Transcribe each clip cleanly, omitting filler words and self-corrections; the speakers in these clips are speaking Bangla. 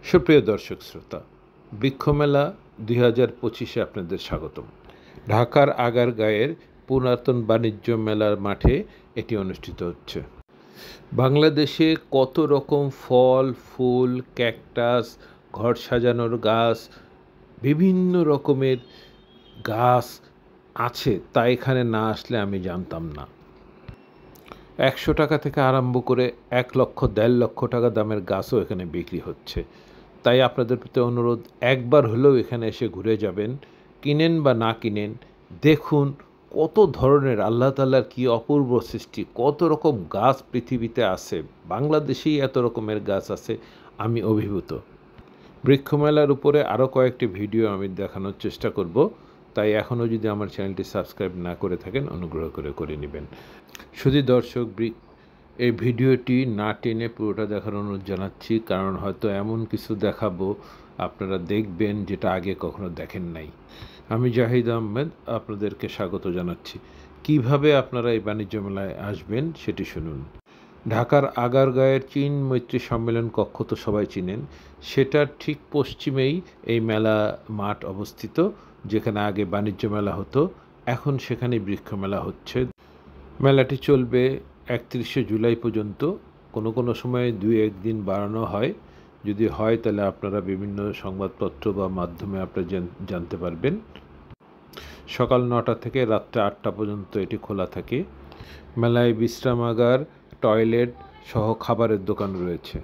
সুপ্রিয় দর্শক শ্রোতা, বৃক্ষমেলা 2025-এ আপনাদের স্বাগতম। ঢাকার আগারগাঁওয়ের পুরাতন বাণিজ্য মেলার মাঠে এটি অনুষ্ঠিত হচ্ছে। বাংলাদেশে কত রকম ফল, ফুল, ক্যাকটাস, ঘর সাজানোর গাছ, বিভিন্ন রকমের গাছ আছে তা এখানে না আসলে আমি জানতাম না। 100 টাকা থেকে আরম্ভ করে 1 লক্ষ, 1.5 লক্ষ টাকা দামের গাছও এখানে বিক্রি হচ্ছে। তাই আপনাদের প্রতি অনুরোধ, একবার হলেও এখানে এসে ঘুরে যাবেন। কিনেন বা না কিনেন, দেখুন কত ধরনের আল্লাহ তাআলার কী অপূর্ব সৃষ্টি, কত রকম গাছ পৃথিবীতে আছে। বাংলাদেশেই এত রকমের গাছ আছে, আমি অভিভূত। বৃক্ষমেলার উপরে আরও কয়েকটি ভিডিও আমি দেখানোর চেষ্টা করব, তাই এখনও যদি আমার চ্যানেলটি সাবস্ক্রাইব না করে থাকেন অনুগ্রহ করে নেবেন। শুধু দর্শক, এই ভিডিওটি না টেনে পুরোটা দেখার অনুরোধ জানাচ্ছি, কারণ হয়তো এমন কিছু দেখাবো আপনারা দেখবেন যেটা আগে কখনো দেখেন নাই। আমি জাহিদ আহমেদ আপনাদেরকে স্বাগত জানাচ্ছি। কিভাবে আপনারা এই বাণিজ্য মেলায় আসবেন সেটি শুনুন। ঢাকার আগারগাঁওয়ের চীন মৈত্রী সম্মেলন কক্ষ তো সবাই চিনেন, সেটার ঠিক পশ্চিমেই এই মেলা মাঠ অবস্থিত, যেখানে আগে বাণিজ্য মেলা হতো, এখন সেখানে বৃক্ষ মেলা হচ্ছে। মেলাটি চলবে 31শে জুলাই পর্যন্ত। কোনো সময় 2-1 দিন বাড়ানো হয়। যদি হয় তাহলে আপনারা বিভিন্ন সংবাদপত্র বা মাধ্যমে আপনারা জানতে পারবেন। সকাল 9টা থেকে রাত্রে 8টা পর্যন্ত এটি খোলা থাকে। মেলায় বিশ্রামাগার, টয়লেট সহ খাবারের দোকান রয়েছে।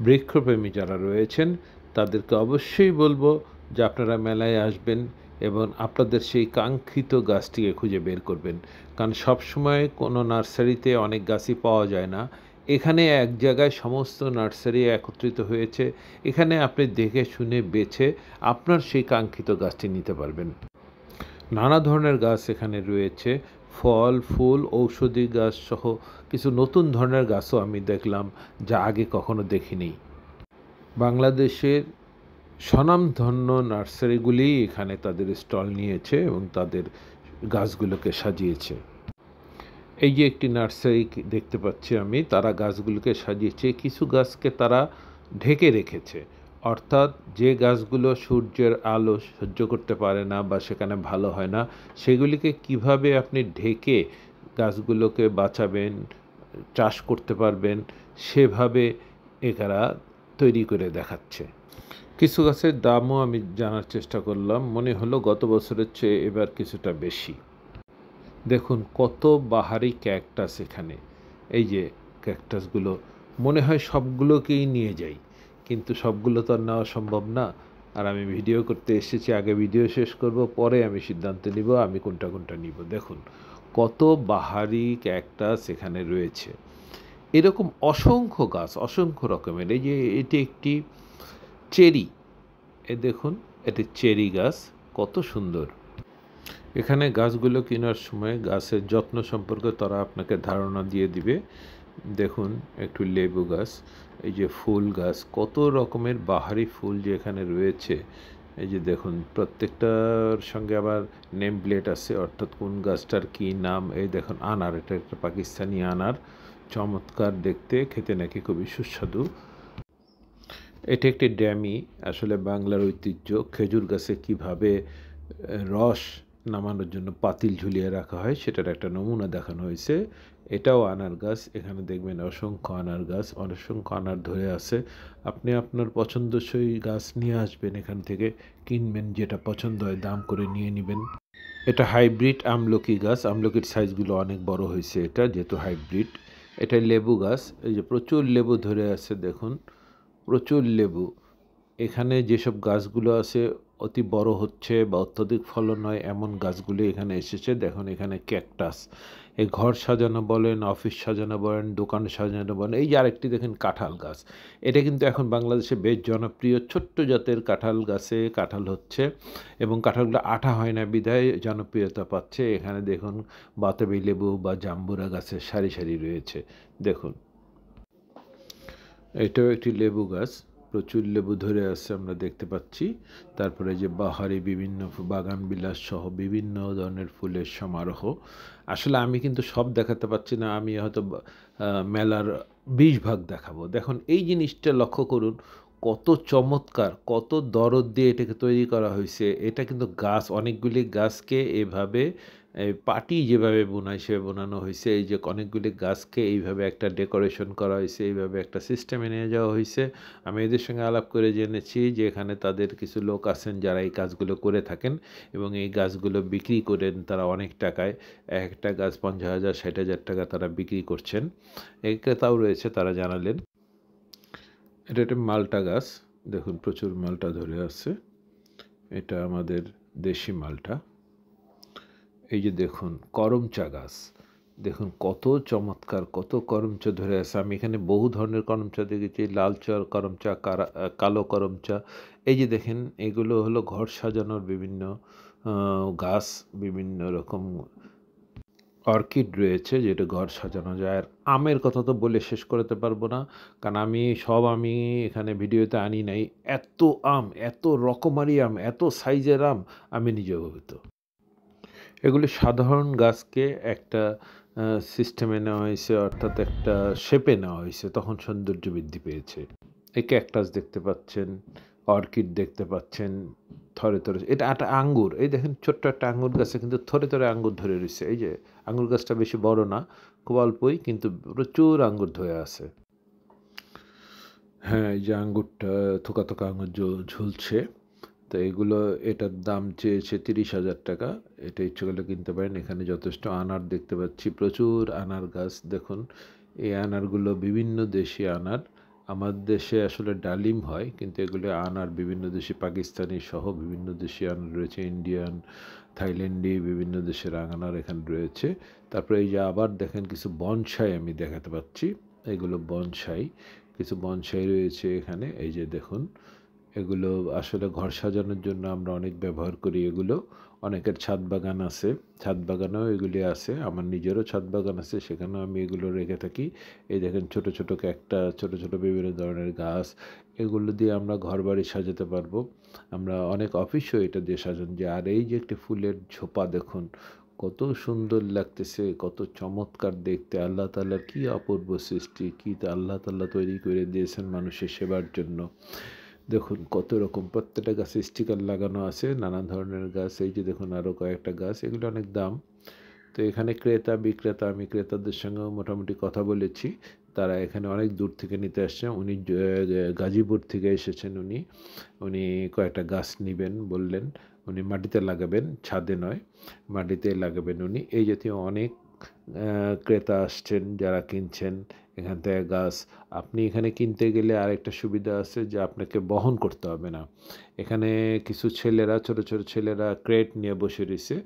বৃক্ষপ্রেমী যারা রয়েছেন তাদেরকে অবশ্যই বলবো যে আপনারা মেলায় আসবেন এবং আপনাদের সেই কাঙ্ক্ষিত গাছটিকে খুঁজে বের করবেন, কারণ সবসময় কোনো নার্সারিতে অনেক গাছই পাওয়া যায় না। এখানে এক জায়গায় সমস্ত নার্সারি একত্রিত হয়েছে, এখানে আপনি দেখে শুনে বেছে আপনার সেই কাঙ্ক্ষিত গাছটি নিতে পারবেন। নানা ধরনের গাছ এখানে রয়েছে, ফল, ফুল, ঔষধি গাছ সহ কিছু নতুন ধরনের গাছও আমি দেখলাম যা আগে কখনো দেখিনি। বাংলাদেশের স্বনামধন্য নার্সারিগুলি এখানে তাদের স্টল নিয়েছে এবং তাদের গাছগুলোকে সাজিয়েছে। এই যে একটি নার্সারি দেখতে পাচ্ছি আমি, তারা গাছগুলোকে সাজিয়েছে, কিছু গাছকে তারা ঢেকে রেখেছে, অর্থাৎ যে গাছগুলো সূর্যের আলো সহ্য করতে পারে না বা সেখানে ভালো হয় না, সেগুলিকে কিভাবে আপনি ঢেকে গাছগুলোকে বাঁচাবেন, চাষ করতে পারবেন, সেভাবে এরা তৈরি করে দেখাচ্ছে। কিছু গাছের দামও আমি জানার চেষ্টা করলাম, মনে হলো গত বছরের চেয়ে এবার কিছুটা বেশি। দেখুন কত বাহারি ক্যাকটাস এখানে। এই যে ক্যাকটাসগুলো, মনে হয় সবগুলোকেই নিয়ে যাই, কিন্তু সবগুলো তো আর নেওয়া সম্ভব না। আর আমি ভিডিও করতে এসেছি, আগে ভিডিও শেষ করব, পরে আমি সিদ্ধান্ত নিব আমি কোনটা নিব। দেখুন কত বাহারি ক্যাকটাস এখানে রয়েছে, এরকম অসংখ্য গাছ, অসংখ্য রকমের। এই যে এটি একটি চেরি, দেখুন এটি চেরি গাছ, কত সুন্দর। এখানে গাছগুলো কেনার সময় গাছের যত্ন সম্পর্কে তারা আপনাকে ধারণা দিয়ে দিবে। দেখুন একটু লেবু গাছ, এই যে ফুল গাছ, কত রকমের বাহারি ফুল যে এখানে রয়েছে। এই যে দেখুন প্রত্যেকটার সঙ্গে আবার নেম প্লেট আছে, অর্থাৎ কোন গাছটার কী নাম। এই দেখুন আনার, এটা একটা পাকিস্তানি আনার, চমৎকার দেখতে, খেতে নাকি খুবই সুস্বাদু। এটা একটি ড্যামি, আসলে বাংলার ঐতিহ্য, খেজুর গাছে কিভাবে রস নামানোর জন্য পাতিল ঝুলিয়ে রাখা হয় সেটার একটা নমুনা দেখানো হয়েছে। এটাও আনার গাছ, এখানে দেখবেন অসংখ্য আনার গাছ, অসংখ্য আনার ধরে আছে। আপনি আপনার পছন্দসই গাছ নিয়ে আসবেন, এখান থেকে কিনবেন, যেটা পছন্দ হয় দাম করে নিয়ে নেবেন। এটা হাইব্রিড আমলকি গাছ, আমলকির সাইজগুলো অনেক বড় হয়েছে এটা, যেহেতু হাইব্রিড। এটা লেবু গাছ, এই যে প্রচুর লেবু ধরে আছে, দেখুন প্রচুর লেবু। এখানে যেসব গাছগুলো আছে অতি বড় হচ্ছে বা অত্যধিক ফলন হয় এমন গাছগুলি এখানে এসেছে। দেখুন এখানে ক্যাকটাস, এই ঘর সাজানো বলেন, অফিস সাজানো বলেন, দোকান সাজানো বলেন। এই যে আরেকটি দেখেন কাঁঠাল গাছ, এটা কিন্তু এখন বাংলাদেশে বেশ জনপ্রিয়। ছোট্ট জাতের কাঁঠাল গাছে কাঁঠাল হচ্ছে এবং কাঁঠালগুলো আঠা হয় না বিধায় জনপ্রিয়তা পাচ্ছে। এখানে দেখুন বাতাবি লেবু বা জাম্বুরা গাছের সারি সারি রয়েছে। দেখুন এটাও একটি লেবু গাছ, প্রচুর লেবু ধরে আছে আমরা দেখতে পাচ্ছি। তারপরে যে বাহারি বিভিন্ন বাগান বিলাস সহ বিভিন্ন ধরনের ফুলের সমারোহ। আসলে আমি কিন্তু সব দেখাতে পাচ্ছি না, আমি হয়তো মেলার 20 ভাগ দেখাবো। দেখুন এই জিনিসটা লক্ষ্য করুন, কত চমৎকার, কত দরদ দিয়ে এটাকে তৈরি করা হইছে। এটা কিন্তু গাছ, অনেকগুলি গাছকে এভাবে পাটি যেভাবে বোনায় সেভাবে বোনানো হইছে। এই যে অনেকগুলি গাছকে এইভাবে একটা ডেকোরেশন করা হইছে, এইভাবে একটা সিস্টেমে নিয়ে যাওয়া হইছে। আমি এদের সঙ্গে আলাপ করে জেনেছি যে এখানে তাদের কিছু লোক আছেন যারা এই কাজগুলো করে থাকেন এবং এই গাছগুলো বিক্রি করেন তারা অনেক টাকায়। একটা গাছ ৫০,০০০, ৬০,০০০ টাকা তারা বিক্রি করছেন। এই ক্রেতাও রয়েছে, তারা জানালেন। এটা একটা মালটা গাছ, দেখুন প্রচুর মালটা ধরে আছে। এটা আমাদের দেশি মালটা। এই যে দেখুন করমচা গাছ, দেখুন কত চমৎকার, কত করমচা ধরে আছে। আমি এখানে বহু ধরনের করমচা দেখেছি, লাল করমচা, কালো করমচা। এই যে দেখেন এগুলো হলো ঘর সাজানোর বিভিন্ন গাছ, বিভিন্ন রকম অর্কিড রয়েছে যেটা ঘর সাজানো যায়। আর আমের কথা তো বলে শেষ করতে পারবো না, কারণ আমি এখানে ভিডিওতে আনি নাই। এত আম, এত রকমারি আম, এত সাইজের আম, আমি নিজে অভিভূত। এগুলি সাধারণ গাছকে একটা সিস্টেমে নেওয়া হয়েছে, অর্থাৎ একটা শেপে নেওয়া হয়েছে, তখন সৌন্দর্য বৃদ্ধি পেয়েছে। এই ক্যাকটাস দেখতে পাচ্ছেন, অর্কিড দেখতে পাচ্ছেন, থরে থরে। এটা একটা আঙ্গুর, এই দেখেন ছোট্ট একটা আঙ্গুর গাছে কিন্তু থরে থরে আঙ্গুর ধরে রয়েছে। এই যে আঙ্গুর গাছটা বেশি বড় না, খুব অল্পই, কিন্তু প্রচুর আঙ্গুর ধরে আছে। হ্যাঁ, এই যে আঙ্গুরটা, থোকা থোকা আঙ্গুর ঝুলছে। তো এগুলো, এটার দাম চেয়েছে ৩০,০০০ টাকা। এটা ইচ্ছে করলে কিনতে পারেন। এখানে যথেষ্ট আনার দেখতে পাচ্ছি, প্রচুর আনার গাছ। দেখুন এই আনারগুলো বিভিন্ন দেশি আনার। আমার দেশে আসলে ডালিম হয়, কিন্তু এগুলো আনার বিভিন্ন দেশি, পাকিস্তানি সহ বিভিন্ন দেশি আনার রয়েছে, ইন্ডিয়ান, থাইল্যান্ডি, বিভিন্ন দেশের আনার এখানে রয়েছে। তারপরে এই যে আবার দেখেন কিছু বনসাই আমি দেখাতে পাচ্ছি। এগুলো বনসাই, কিছু বনসাই রয়েছে এখানে। এই যে দেখুন, এগুলো আসলে ঘর সাজানোর জন্য আমরা অনেক ব্যবহার করি এগুলো। অনেকের ছাদ বাগান আছে, ছাদ বাগানেও এগুলি আছে। আমার নিজেরও ছাদ বাগান আছে, সেখানেও আমি এগুলো রেখে থাকি। এই দেখেন ছোট ছোট ক্যাকটাস, ছোট ছোট বিভিন্ন ধরনের গাছ, এগুলো দিয়ে আমরা ঘর বাড়ি সাজাতে পারবো। আমরা অনেক অফিসও এটা দিয়ে সাজান যে। আর এই যে একটি ফুলের ঝোপা দেখুন, কত সুন্দর লাগতেছে, কত চমৎকার দেখতে। আল্লাহ তাআলার কি অপূর্ব সৃষ্টি, কি আল্লাহ তাআলা তৈরি করে দিয়েছেন মানুষের সেবার জন্য। দেখুন কত রকম, প্রত্যেকটা গাছে স্টিকার লাগানো আছে, নানান ধরনের গাছ। এই যে দেখুন আরও কয়েকটা গাছ, এগুলো অনেক দাম। তো এখানে ক্রেতা বিক্রেতা, আমি ক্রেতাদের সঙ্গেও মোটামুটি কথা বলেছি। তারা এখানে অনেক দূর থেকে নিতে আসছেন। উনি গাজীপুর থেকে এসেছেন। উনি কয়েকটা গাছ নেবেন বললেন। উনি মাটিতে লাগাবেন, ছাদে নয়, মাটিতে লাগাবেন উনি। এই জাতীয় অনেক ক্রেতা আসছেন যারা কিনছেন এখান থেকে গাছ। আপনি এখানে কিনতে গেলে আরেকটা সুবিধা আছে যে আপনাকে বহন করতে হবে না। এখানে কিছু ছেলেরা, ছোট ছোট ছেলেরা ক্রেট নিয়ে বসে রয়েছে,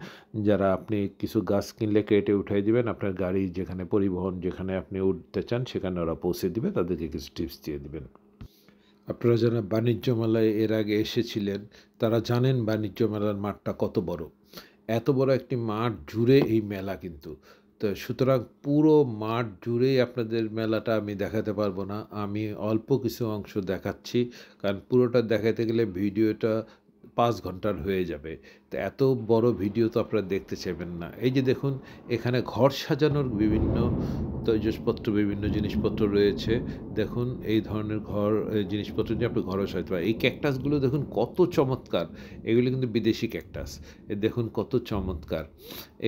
যারা আপনি কিছু গাছ কিনলে ক্রেটে উঠাই দিবেন, আপনার গাড়ি যেখানে পরিবহন, যেখানে আপনি উঠতে চান সেখানে ওরা পৌঁছে দিবে, তাদেরকে কিছু টিপস দিয়ে দিবেন। আপনারা যারা বাণিজ্য মেলায় এর আগে এসেছিলেন তারা জানেন বাণিজ্য মেলার মাঠটা কত বড়। এত বড় একটি মাঠ জুড়ে এই মেলা কিন্তু। তো সুতরাং পুরো মাঠ জুড়েই আপনাদের মেলাটা আমি দেখাতে পারবো না। আমি অল্প কিছু অংশ দেখাচ্ছি, কারণ পুরোটা দেখাতে গেলে ভিডিওটা ৫ ঘন্টার হয়ে যাবে। তো এত বড় ভিডিও তো আপনারা দেখতে চাইবেন না। এই যে দেখুন এখানে ঘর সাজানোর বিভিন্ন তৈজসপত্র, বিভিন্ন জিনিসপত্র রয়েছে। দেখুন এই ধরনের জিনিসপত্র দিয়ে আপনি ঘরও সাজাতে পারেন। এই ক্যাকটাসগুলো দেখুন কত চমৎকার। এগুলো কিন্তু বিদেশি ক্যাকটাস। দেখুন কত চমৎকার।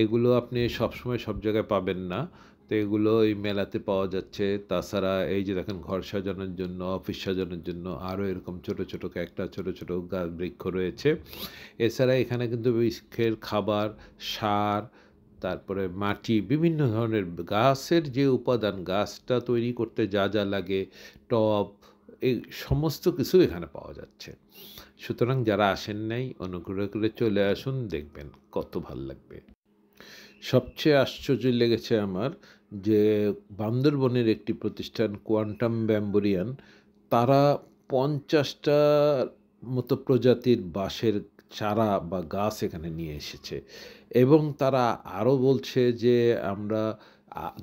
এগুলো আপনি সবসময় সব জায়গায় পাবেন না। তো এগুলো এই মেলাতে পাওয়া যাচ্ছে। তাছাড়া এই যে দেখেন ঘর সাজানোর জন্য, অফিস সাজানোর জন্য আরও এরকম ছোট ছোট ক্যাকটাস, ছোট ছোট গাছ বৃক্ষ রয়েছে। এছাড়া এখানে কিন্তু বৃক্ষের খাবার, সার, তারপরে মাটি, বিভিন্ন ধরনের গাছের যে উপাদান, গাছটা তৈরি করতে যা যা লাগে, টব, এই সমস্ত কিছু এখানে পাওয়া যাচ্ছে। সুতরাং যারা আসেন নাই অনুগ্রহ করে চলে আসুন, দেখবেন কত ভাল লাগবে। সবচেয়ে আশ্চর্য লেগেছে আমার যে বান্দরবনের একটি প্রতিষ্ঠান কোয়ান্টাম ব্যাম্বোরিয়ান, তারা ৫০টার মতো প্রজাতির বাঁশের চারা বা গাছ এখানে নিয়ে এসেছে এবং তারা আরও বলছে যে আমরা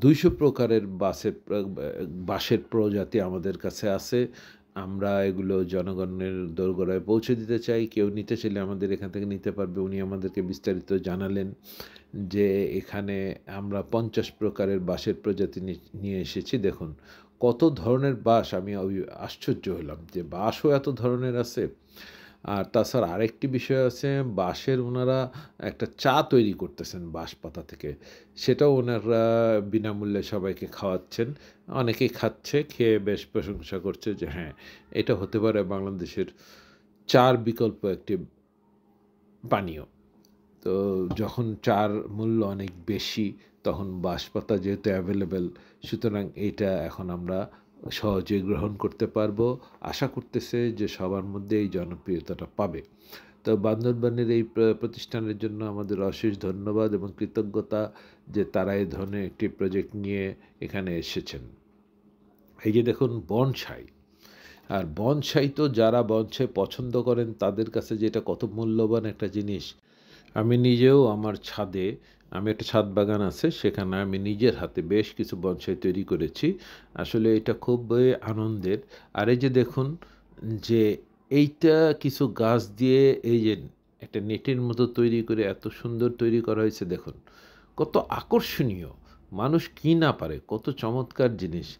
২০০ প্রকারের বাঁশের প্রজাতি আমাদের কাছে আছে। আমরা এগুলো জনগণের দোরগোড়ায় পৌঁছে দিতে চাই। কেউ নিতে চাইলে আমাদের এখান থেকে নিতে পারবে। উনি আমাদেরকে বিস্তারিত জানালেন যে এখানে আমরা ৫০ প্রকারের বাঁশের প্রজাতি নিয়ে এসেছি। দেখুন কত ধরনের বাঁশ, আমি আশ্চর্য হলাম যে বাঁশও এত ধরনের আছে। আর তাছাড়া আরেকটি বিষয় আছে, বাঁশের ওনারা একটা চা তৈরি করতেছেন বাঁশ পাতা থেকে, সেটাও ওনারা বিনামূল্যে সবাইকে খাওয়াচ্ছেন। অনেকেই খাচ্ছে, খেয়ে বেশ প্রশংসা করছে যে হ্যাঁ, এটা হতে পারে বাংলাদেশের চার বিকল্প একটি পানীয়। তো যখন চার মূল্য অনেক বেশি, তখন বাঁশপাতা যেহেতু অ্যাভেলেবেল, সুতরাং এইটা এখন আমরা সহজে গ্রহণ করতে পারবো। আশা করতেছে যে সবার মধ্যে এই জনপ্রিয়তাটা পাবে। তো বান্দরবানের এই প্রতিষ্ঠানের জন্য আমাদের অশেষ ধন্যবাদ এবং কৃতজ্ঞতা যে তারা এই ধরনের একটি প্রজেক্ট নিয়ে এখানে এসেছেন। এই যে দেখুন বনসাই, আর বনসাই তো যারা বনসাই পছন্দ করেন তাদের কাছে যে এটা কত মূল্যবান একটা জিনিস। আমি নিজেও আমার ছাদে, আমি একটা ছাদ বাগান আছে, সেখানে আমি নিজের হাতে বেশ কিছু বনসাই তৈরি করেছি। আসলে এটা খুব আনন্দের। আর এই যে দেখুন যে এইটা কিছু গাছ দিয়ে এই যে একটা নেটের মতো তৈরি করে এত সুন্দর তৈরি করা হয়েছে, দেখুন কত আকর্ষণীয়, মানুষ কি না পারে, কত চমৎকার জিনিস।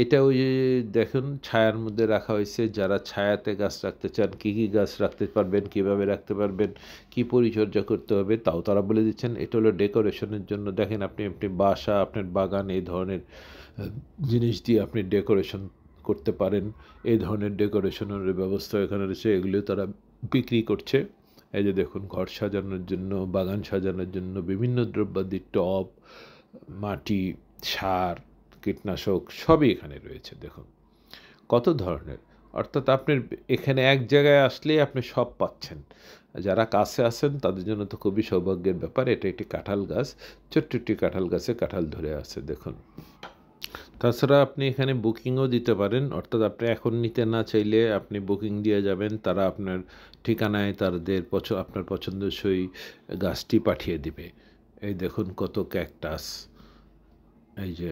এটা ওই যে দেখুন ছায়ার মধ্যে রাখা হয়েছে, যারা ছায়াতে গাছ রাখতে চান, কী কী গাছ রাখতে পারবেন, কীভাবে রাখতে পারবেন, কী পরিচর্যা করতে হবে, তাও তারা বলে দিচ্ছেন। এটা হলো ডেকোরেশনের জন্য। দেখেন আপনি আপনি বাসা, আপনার বাগান, এই ধরনের জিনিস দিয়ে আপনি ডেকোরেশন করতে পারেন। এই ধরনের ডেকোরেশনের ব্যবস্থা এখানে রয়েছে, এগুলো তারা বিক্রি করছে। এই যে দেখুন ঘর সাজানোর জন্য, বাগান সাজানোর জন্য বিভিন্ন দ্রব্যাদি, টব, মাটি, সার, কীটনাশক সবই এখানে রয়েছে। দেখুন কত ধরনের, অর্থাৎ আপনার এখানে এক জায়গায় আসলেই আপনি সব পাচ্ছেন। যারা কাছে আছেন তাদের জন্য তো খুবই সৌভাগ্যের ব্যাপার। এটা একটি কাঁঠাল গাছ, ছোট্ট একটি কাঁঠাল গাছে কাঁঠাল ধরে আছে দেখুন। তাছাড়া আপনি এখানে বুকিংও দিতে পারেন, অর্থাৎ আপনি এখন নিতে না চাইলে আপনি বুকিং দিয়ে যাবেন, তারা আপনার ঠিকানায় তাদের আপনার পছন্দসই গাছটি পাঠিয়ে দিবে। এই দেখুন কত ক্যাকটাস, এই যে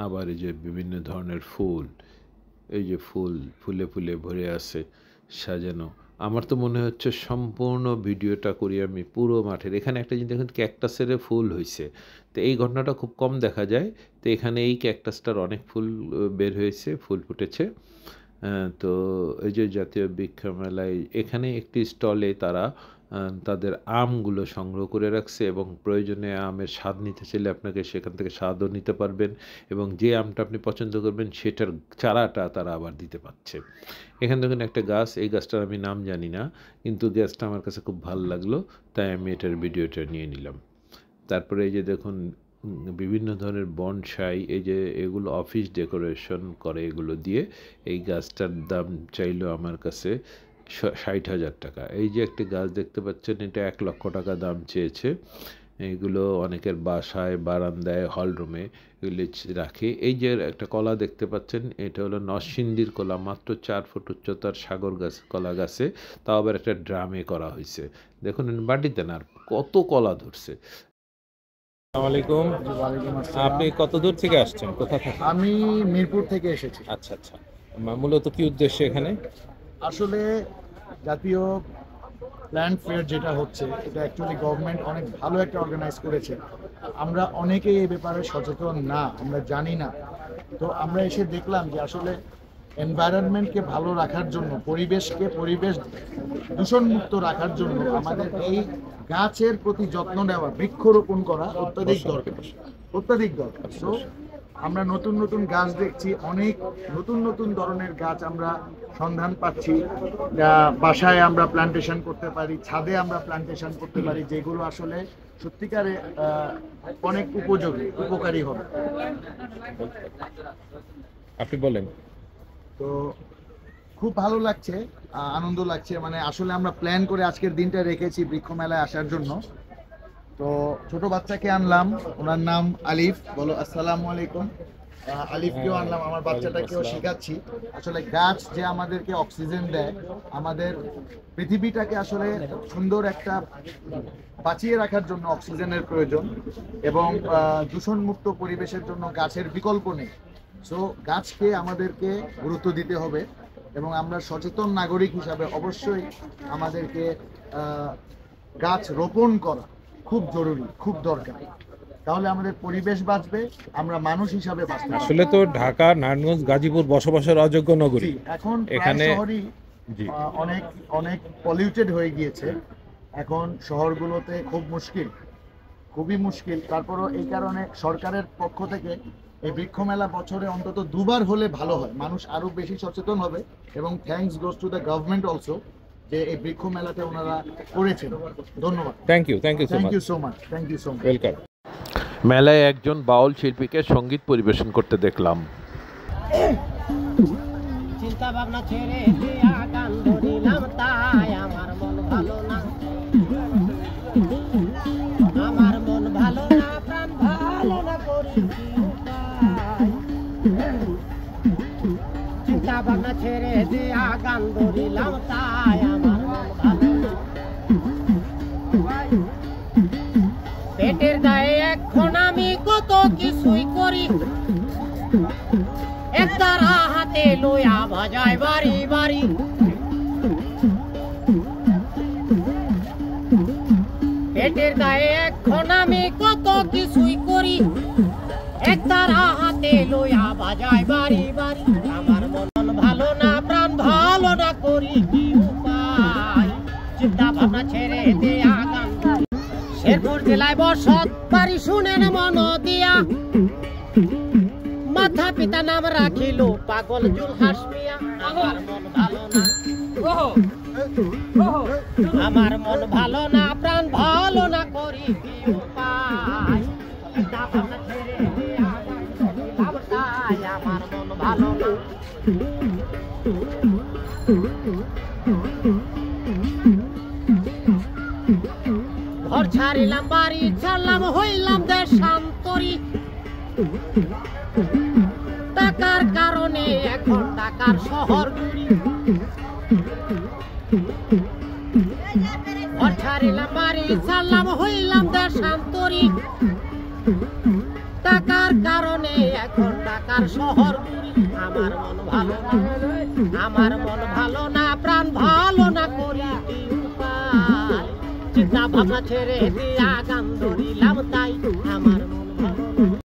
আবার এই যে বিভিন্ন ধরনের ফুল, এই যে ফুলে ফুলে ভরে আছে সাজানো। আমার তো মনে হচ্ছে সম্পূর্ণ ভিডিওটা করি আমি পুরো মাঠের। এখানে একটা জিনিস দেখুন, ক্যাকটাসের ফুল হয়েছে, তো এই ঘটনাটা খুব কম দেখা যায়। তো এখানে এই ক্যাকটাসটার অনেক ফুল বের হয়েছে, ফুল ফুটেছে। তো এই যে জাতীয় বৃক্ষ মেলায় এখানে একটি স্টলে তারা তাদের আমগুলো সংগ্রহ করে রাখছে, এবং প্রয়োজনে আমের স্বাদ নিতে চাইলে আপনাকে সেখান থেকে স্বাদও নিতে পারবেন, এবং যে আমটা আপনি পছন্দ করবেন সেটার চারাটা তারা আবার দিতে পারছে। এখানে দেখুন একটা গাছ, এই গাছটার আমি নাম জানি না, কিন্তু গাছটা আমার কাছে খুব ভালো লাগলো, তাই আমি এটার ভিডিওটা নিয়ে নিলাম। তারপরে এই যে দেখুন বিভিন্ন ধরনের বনসাই, এই যে এগুলো অফিস ডেকোরেশন করে এগুলো দিয়ে। এই গাছটার দাম চাইলো আমার কাছে 60,000 টাকা। এই যে একটি গাছ দেখতে পাচ্ছেন, এটা 1 লক্ষ টাকা দাম চেয়েছে। এইগুলো অনেকের বাসায়, বারান্দায়, হলরুমে এগুলি রাখে। এই যে একটা কলা দেখতে পাচ্ছেন, এটা হলো নরসিংদীর কলা, মাত্র 4 ফুট উচ্চতার সাগর গাছ, কলা গাছে, তাও আবার একটা ড্রামে করা হয়েছে। দেখুন বাটিতে না, আর কত কলা ধরছে। আসসালামু আলাইকুম। ওয়ালাইকুম আসসালাম। আপনি কত দূর থেকে আসছেন, কোথা থেকে? আমি মিরপুর থেকে এসেছি। আচ্ছা আচ্ছা, মূলত কি উদ্দেশ্যে এখানে? আসলে জাতীয় প্ল্যান্ট ফেয়ার যেটা হচ্ছে, এটা অ্যাকচুয়ালি গভর্নমেন্ট অনেক ভালো একটা অর্গানাইজ করেছে। আমরা অনেকেই এই ব্যাপারে সচেতন না, আমরা জানি না। তো আমরা এসে দেখলাম যে আসলে এনভায়রনমেন্টকে ভালো রাখার জন্য, পরিবেশ দূষণমুক্ত রাখার জন্য আমাদের এই গাছের প্রতি যত্ন নেওয়া, বৃক্ষরোপণ করা অত্যাধিক দরকার। তো আমরা নতুন নতুন গাছ দেখছি, অনেক নতুন নতুন ধরনের গাছ আমরা সন্ধান পাচ্ছি। বাসায় আমরা প্ল্যান্টেশন করতে পারি, ছাদে আমরা প্ল্যান্টেশন করতে পারি, যেগুলো আসলে সত্যিকারে অনেক উপকারী হবে। আপনি বলেন। তো খুব ভালো লাগছে, আনন্দ লাগছে। মানে আসলে আমরা প্ল্যান করে আজকের দিনটা রেখেছি বৃক্ষ মেলায় আসার জন্য। তো ছোট বাচ্চাকে আনলাম, ওনার নাম আলিফ। বলো আসসালামু আলাইকুম। আলিফকেও আনলাম, আমার বাচ্চাটাকেও শেখাচ্ছি। আসলে গাছ যে আমাদেরকে অক্সিজেন দেয়, আমাদের পৃথিবীটাকে আসলে সুন্দর একটা বাঁচিয়ে রাখার জন্য অক্সিজেনের প্রয়োজন, এবং দূষণমুক্ত পরিবেশের জন্য গাছের বিকল্প নেই। সো গাছকে আমাদেরকে গুরুত্ব দিতে হবে, এবং আমরা সচেতন নাগরিক হিসাবে অবশ্যই আমাদেরকে গাছ রোপণ করা খুব জরুরি, খুব দরকার। তাহলে আমাদের পরিবেশ বাঁচবে, আমরা মানুষ হিসাবে বাঁচতে পারবো। আসলে তো ঢাকা, নারায়ণগঞ্জ, গাজীপুর বসবাসের অযোগ্য নগরী। এখন এখানে শহরই অনেক অনেক পলিউটেড হয়ে গিয়েছে। এখন শহরগুলোতে খুবই মুশকিল। তারপরও এই কারণে সরকারের পক্ষ থেকে এই বৃক্ষ মেলা বছরে অন্তত 2 বার হলে ভালো হয়, মানুষ আরো বেশি সচেতন হবে। এবং thanks goes to the government also যে এই বৃক্ষ মেলাতে ওনারা করেছেন। ধন্যবাদ। Thank you so much. Welcome. মেলায় একজন বাউল শিল্পীকে সঙ্গীত পরিবেশন করতে দেখলাম। চিন্তা ভাবনা ছেড়ে দিয়া গান ধরিলাম, তাই আমার মন ভালো না, আমার মন ভালো না, প্রাণ ভালো না, করি কি উপায়? চিন্তা ভাবনা ছেড়ে দিয়া গান ধরিলাম, তাই আমার মন ভালো না। পেটের দায়ে এখন আমি কত কিছুই করি, একতারা হাতে লইয়া বাজায় বাড়ি বাড়ি। পেটের দায়ে এখন আমি কত কিছুই করি, একতারা হাতে লইয়া বাজায় বাড়ি বাড়ি। আমার মন ভালো না, প্রাণ ভালো না, করি কি উপায়? চিন্তা ভাবনা ছেড়ে দেয়া গান। শেরপুর জেলায় বসত বাড়ি, শুনেন মন দিয়া, মাথা পিতা নাম রাখিল পাগল জুলহাস মিয়া। আমার মন ভালো না, আমার মন ভালো না, প্রাণ ভালো না, করি কি উপায়? আমার মন ভালো না। ঘর ছাড়িলাম, বাড়ি ছাড়লাম, হইলাম দেশান্তরী। টাকার কারণে এখন টাকার শহর ঘুরি। ঘর ছাড়িলাম, বাড়ি ছাড়লাম, হইলাম দেশান্তরী। টাকার কারণে এখন টাকার শহর ঘুরি। আমার মন ভালো না, আমার মন ভালো না, প্রাণ ভালো না, করি কি উপায়? চিন্তা ভাবনা ছেড়ে দিয়া গান ধরিলাম, তাই আমার